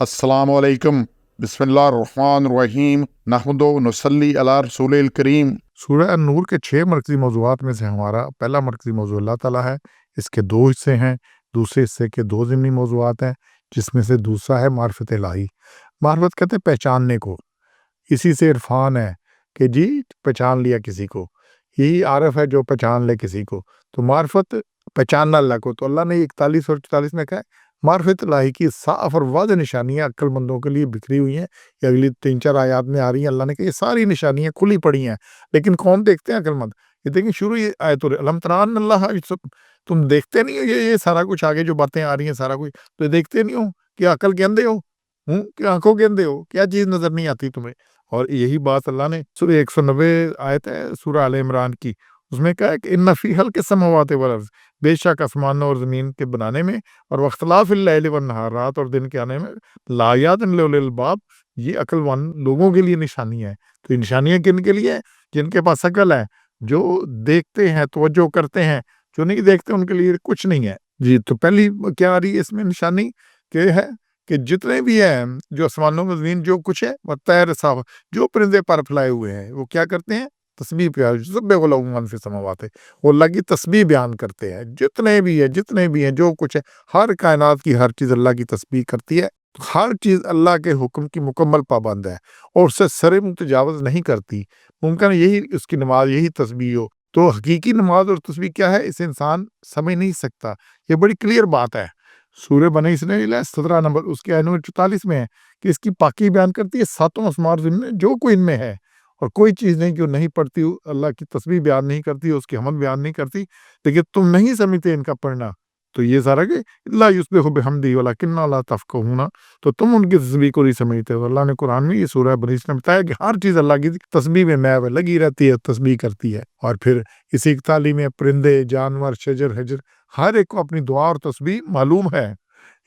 अस्सलामु अलैकुम, बिस्मिल्लाहिर्रहमानिर्रहीम, नहमदु व नुसल्ली अला रसूलिल करीम। सूरह नूर के 6 मरकज़ी मौज़ूआत में से हमारा पहला मरकज़ी मौज़ू अल्लाह ताला है। इसके 2 हिस्से हैं। दूसरे हिस्से के 2 ज़िमनी मौज़ूआत हैं, जिसमें से दूसरा है मारिफ़त इलाही। मारिफ़त कहते हैं पहचानने को। इसी से इरफ़ान है कि जी पहचान लिया किसी को। यही आरिफ़ है जो पहचान ले किसी को। तो मारिफ़त पहचानना अल्लाह को। तो अल्लाह ने 41 और 44 में कहा है मारिफ़त इलाही की साफ़ और वाज़ेह निशानियाँ अक्लमंदों के लिए बिखरी हुई हैं। ये अगली 3-4 आयत में आ रही हैं। अल्लाह ने कहा ये सारी निशानियाँ खुली पड़ी हैं, लेकिन कौन देखते हैं अक्लमंद? ये देखिए शुरू ये आयत अलम तरा अन्नल्लाह तुम देखते नहीं हो ये सारा कुछ आगे जो बातें आ रही हैं सारा कुछ, तो देखते नहीं हो कि अकल के अंधे हो? कि आँखों के अंधे हो? क्या चीज़ नज़र नहीं आती तुम्हें? और यही बात अल्लाह ने सूरह 190 आयत है सूरह आले इमरान की, उसमें कहा है कि इन्ना फ़ी ख़ल्क़िस समावाति वल अर्ज़, बेशक आसमानों और ज़मीन के बनाने में और वख्तिलाफ़िल लैली वन नहार, रात और दिन के आने में लायातिन लिउलिल अलबाब, ये अक्लमंद लोगों के लिए निशानी है। तो ये निशानियाँ किन के लिए है? जिनके पास अकल है, जो देखते हैं, तवज्जो करते हैं, जो नहीं देखते उनके लिए कुछ नहीं है। जी, तो पहली क्या आ रही है इसमें निशानी कि है कि जितने भी हैं, जो आसमानों में ज़मीन जो कुछ है, व तैर साफ़, जो परिंदे पर फैलाए हुए हैं, वो क्या करते हैं? तस्बीह युसब्बिहु लहू मन फ़िस समावाति, वो अल्लाह की तस्बीह बयान करते हैं। जितने भी हैं, जो कुछ है, हर कायनात की हर चीज़ अल्लाह की तस्बीह करती है। हर चीज़ अल्लाह के हुक्म की मुकम्मल पाबंद है और उससे सरे मुतजावज़ नहीं करती। मुमकिन है यही उसकी नमाज़, यही तस्बीह हो। तो हकीकी नमाज़ और तस्बीह क्या है, इसे इंसान समझ नहीं सकता। ये बड़ी क्लियर बात है। सूरह बनी इसराइल 17 नंबर उसके आयत नंबर 44 में है कि इसकी पाकी बयान करती है सातों आसमान और ज़मीन में जो कोई इनमें है, और कोई चीज़ नहीं कि वो नहीं पढ़ती हो, अल्लाह की तस्बीह बयान नहीं करती, उसकी हमद बयान नहीं करती, लेकिन तुम नहीं समझते इनका पढ़ना। तो ये सारा कि ला युस्बिहु बिहम्दिही वलाकिन्ना ला तफ़क़हूना, तो तुम उनकी तस्बीह को नहीं समझते हो। अल्लाह ने कुरान में ये सूरह बनी इसराइल में बताया कि हर चीज़ अल्लाह की तस्बीह में महव है, लगी रहती है, तस्बीह करती है। और फिर इसी की तालीम में परिंदे, जानवर, शजर, हजर, हर एक को अपनी दुआ और तस्बीह मालूम है।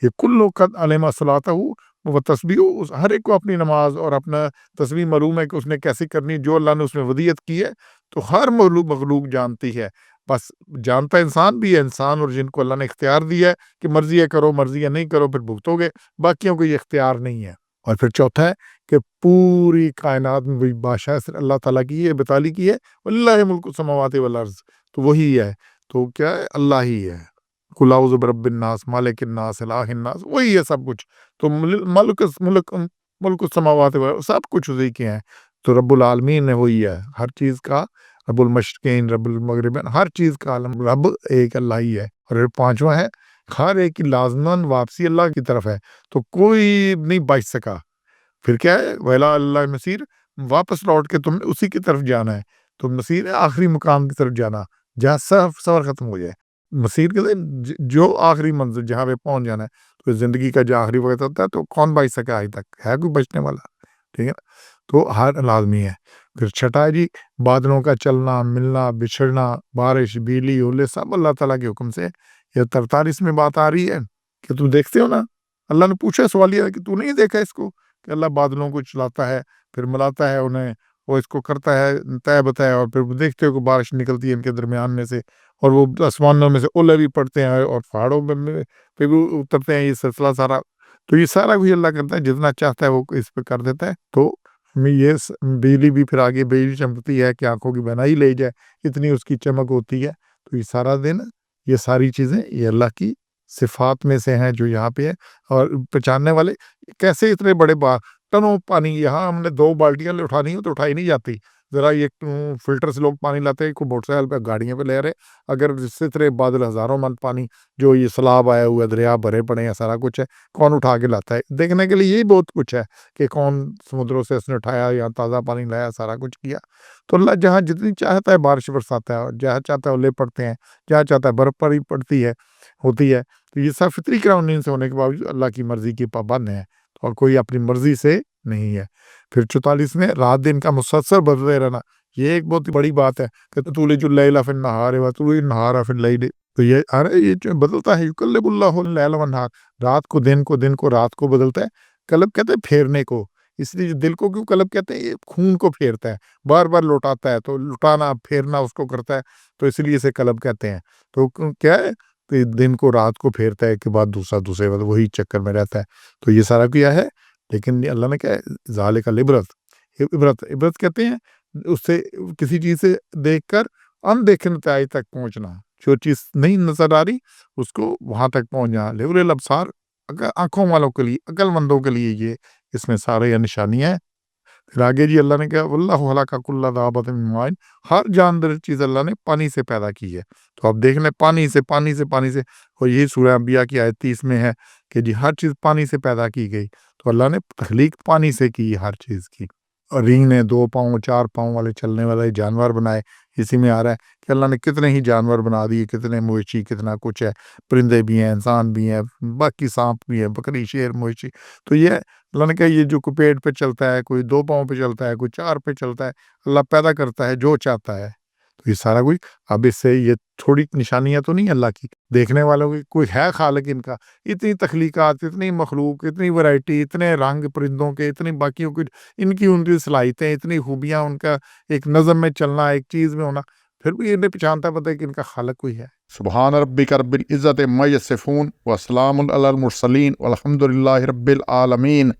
ये कुल्लु क़द अलिमा सलातहु व तस्बीहु, उस हर एक को अपनी नमाज और अपना तस्बीह मालूम है कि उसने कैसे करनी है, जो अल्लाह ने उसमें वदीयत की है। तो हर मखलूक जानती है। बस जानता इंसान भी है, इंसान और जिनको अल्लाह ने इख्तियार दिया है कि मर्ज़ी है करो, मर्ज़ी है नहीं करो, फिर भुगतोगे। बाकियों को ये इख्तियार नहीं है। और फिर चौथा है कि पूरी कायनात में वही बादशाह सिर्फ़ अल्लाह ताला की है, बताली की है। वलिल्लाहि मुल्कु समावाति वल अर्ज़, तो वही है। तो क्या है? अल्लाह ही है। कुल औज़ु बिरब्बिन नास, मालिकिन नास, इलाहिन नास, वही है सब कुछ। तो मुल्कुस समावाति वल अर्ज़, सब कुछ उसी के हैं। तो रब्बुल आलमीन है, वही है हर चीज़ का। रब्बुल मशरिक़ैन, रब्बुल मग़रिबैन, हर चीज़ का आलम रब एक अल्लाह ही है। और पाँचवां है हर एक की लाज़मन वापसी अल्लाह की तरफ है, तो कोई नहीं बच सका। फिर क्या है? वैला अल्लाह मसीर, वापस लौट के तुमने उसी की तरफ जाना है। तो मसीर है आखिरी मुकाम की तरफ जाना, जहाँ सब सफ़र खत्म हो जाए। मसीर कहते हैं जो आखिरी मंजिल जहाँ पे पहुंच जाना है। तो जिंदगी का जो आखिरी वक्त होता है, तो कौन बच सका आज तक? है कोई बचने वाला? ठीक है ना? तो हर लाजमी है। फिर छठा है जी बादलों का चलना, मिलना, बिछड़ना, बारिश, बिजली, ओले, सब अल्लाह ताला के हुक्म से। ये 43 में बात आ रही है कि तुम देखते हो ना? अल्लाह ने पूछा सवालिया कि तू नहीं देखा इसको कि अल्लाह बादलों को चलाता है, फिर मिलाता है उन्हें, वो इसको करता है तय बताया, और फिर वो देखते हो कि बारिश निकलती है इनके दरमियान में से, और वो आसमानों में से ओले भी पड़ते हैं और पहाड़ों में पे भी उतरते हैं, ये सिलसिला सारा। तो ये सारा भी अल्लाह करता है, जितना चाहता है वो इस पे कर देता है। तो में ये बिजली भी फिर आगे बिजली चमकती है कि आंखों की बनाई ले जाए, इतनी उसकी चमक होती है। तो ये सारा दिन ये सारी चीज़ें ये अल्लाह की सिफात में से हैं जो यहाँ पे है। और पहचानने वाले कैसे इतने बड़े टनों पानी, यहाँ हमने 2 बाल्टियाँ उठानी हो तो उठाई नहीं जाती। ज़रा ये फ़िल्टर से लोग पानी लाते हैं, कोई मोटरसाइकिल पे गाड़ियों पे ले रहे। अगर जिससे इतने बादल हज़ारों मन पानी जो ये सैलाब आया हुआ है, दरिया भरे पड़े हैं, सारा कुछ है, कौन उठा के लाता है? देखने के लिए यही बहुत कुछ है कि कौन समुद्रों से उसने उठाया या ताज़ा पानी लाया, सारा कुछ किया। तो अल्लाह जहाँ जितनी चाहता है बारिश बरसाता है, और जहाँ चाहता है ओले पड़ते हैं, जहाँ चाहता है बर्फ़बारी पड़ती है, होती है। तो ये सब फितरी कानून से होने के बावजूद अल्लाह की मर्ज़ी के पाबंद हैं, और कोई अपनी मर्ज़ी से नहीं है। फिर 44 में रात दिन का मुसलसल बदलते रहना, ये एक बहुत ही बड़ी बात है कि तुलिजुल लैला फिन नहार व तुलिजुन नहार फिल लैल। तो ये अरे ये जो बदलता है, युकल्लिबुल्लाहु लैला वन नहार, रात को दिन को, दिन को रात को बदलता है। कलब कहते हैं फेरने को, इसलिए जो दिल को क्यों कलब कहते हैं? ये खून को फेरता है, बार-बार लौटाता है, तो लुटाना, फेरना उसको करता है, तो इसलिए इसे कलब कहते हैं। तो क्या है? دن کو رات کو پھیرتا ہے، ایک کے بعد دوسرا دوسرے بعد وہی چکر میں رہتا ہے. تو یہ سارا کیا ہے، لیکن اللہ نے کیا ہے، ذالک العبرت، عبرت کہتے ہیں اس سے کسی چیز سے دیکھ کر اندیکھے نتائج تک پہنچنا. جو چیز نہیں نظر آ رہی اس کو وہاں تک پہنچنا. لِأُولِي الْأَبْصَارِ، آنکھوں والوں کے لیے، عقل مندوں کے لیے یہ اس میں سارے یہ نشانیاں ہیں. پھر آگے جی اللہ نے کہا وَاللَّهُ خَلَقَ كُلَّ دَابَّةٍ مِّن مَاءٍ، ہر جاندار چیز اللہ نے پانی سے پیدا کی ہے. تو آپ دیکھ لیں پانی سے. اور یہی سورہ انبیاء کی آیت 30 میں ہے کہ جی ہر چیز پانی سے پیدا کی گئی. تو اللہ نے تخلیق پانی سے کی ہر چیز کی. اور رینگ نے 2 پاؤں 4 پاؤں والے چلنے والے جانور بنائے. اسی میں آ رہا ہے کہ اللہ نے کتنے ہی جانور بنا دیے، کتنے مویشی، کتنا کچھ ہے. پرندے بھی ہیں، انسان بھی ہیں، باقی سانپ بھی ہیں، بکری، شیر، مویشی. تو یہ اللہ نے کہا یہ جو کوئی پیڑ پہ چلتا ہے، کوئی 2 پاؤں پہ چلتا ہے، کوئی 4 پہ چلتا ہے، اللہ پیدا کرتا ہے جو چاہتا ہے. تو یہ سارا کوئی اب اس سے یہ تھوڑی نشانیاں تو نہیں اللہ کی. دیکھنے والوں کی کوئی ہے خالق ان کا. اتنی تخلیقات، اتنی مخلوق، اتنی ورائٹی، اتنے رنگ پرندوں کے، اتنی باقیوں کی، ان کی صلاحیتیں، اتنی خوبیاں، ان کا ایک نظم میں چلنا، ایک چیز میں ہونا، پھر بھی انہیں پہچانتا پتہ ہے کہ ان کا خالق کوئی ہے. سبحان ربک رب العزت عما یصفون وسلام علی المرسلین والحمد للہ رب العالمین.